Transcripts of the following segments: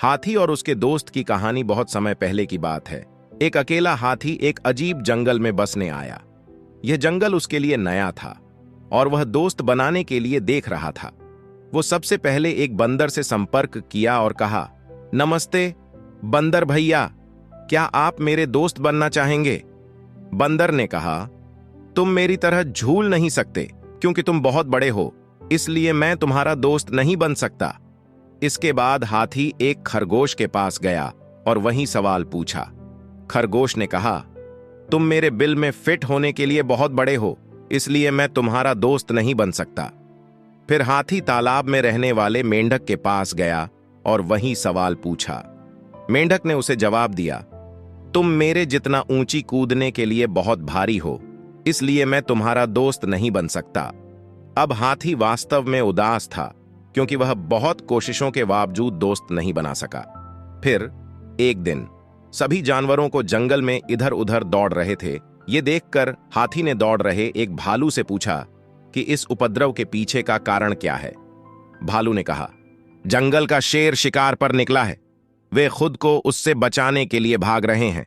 हाथी और उसके दोस्त की कहानी बहुत समय पहले की बात है। एक अकेला हाथी एक अजीब जंगल में बसने आया। यह जंगल उसके लिए नया था और वह दोस्त बनाने के लिए देख रहा था। वो सबसे पहले एक बंदर से संपर्क किया और कहा, नमस्ते बंदर भैया, क्या आप मेरे दोस्त बनना चाहेंगे? बंदर ने कहा, तुम मेरी तरह झूल नहीं सकते क्योंकि तुम बहुत बड़े हो, इसलिए मैं तुम्हारा दोस्त नहीं बन सकता। इसके बाद हाथी एक खरगोश के पास गया और वही सवाल पूछा। खरगोश ने कहा, तुम मेरे बिल में फिट होने के लिए बहुत बड़े हो, इसलिए मैं तुम्हारा दोस्त नहीं बन सकता। फिर हाथी तालाब में रहने वाले मेंढक के पास गया और वही सवाल पूछा। मेंढक ने उसे जवाब दिया, तुम मेरे जितना ऊंची कूदने के लिए बहुत भारी हो, इसलिए मैं तुम्हारा दोस्त नहीं बन सकता। अब हाथी वास्तव में उदास था क्योंकि वह बहुत कोशिशों के बावजूद दोस्त नहीं बना सका। फिर एक दिन सभी जानवरों को जंगल में इधर उधर दौड़ रहे थे। ये देखकर हाथी ने दौड़ रहे एक भालू से पूछा कि इस उपद्रव के पीछे का कारण क्या है। भालू ने कहा, जंगल का शेर शिकार पर निकला है, वे खुद को उससे बचाने के लिए भाग रहे हैं।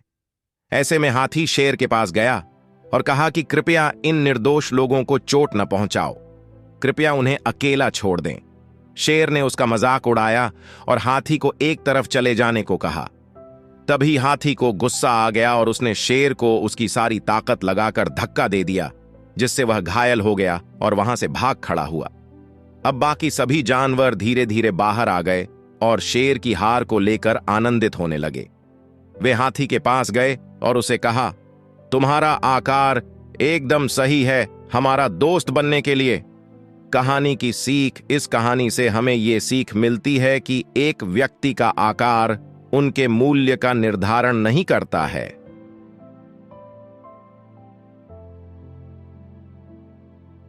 ऐसे में हाथी शेर के पास गया और कहा कि कृपया इन निर्दोष लोगों को चोट न पहुंचाओ, कृपया उन्हें अकेला छोड़ दें। शेर ने उसका मजाक उड़ाया और हाथी को एक तरफ चले जाने को कहा। तभी हाथी को गुस्सा आ गया और उसने शेर को उसकी सारी ताकत लगाकर धक्का दे दिया, जिससे वह घायल हो गया और वहां से भाग खड़ा हुआ। अब बाकी सभी जानवर धीरे धीरे बाहर आ गए और शेर की हार को लेकर आनंदित होने लगे। वे हाथी के पास गए और उसे कहा, तुम्हारा आकार एकदम सही है हमारा दोस्त बनने के लिए। कहानी की सीख, इस कहानी से हमें ये सीख मिलती है कि एक व्यक्ति का आकार उनके मूल्य का निर्धारण नहीं करता है।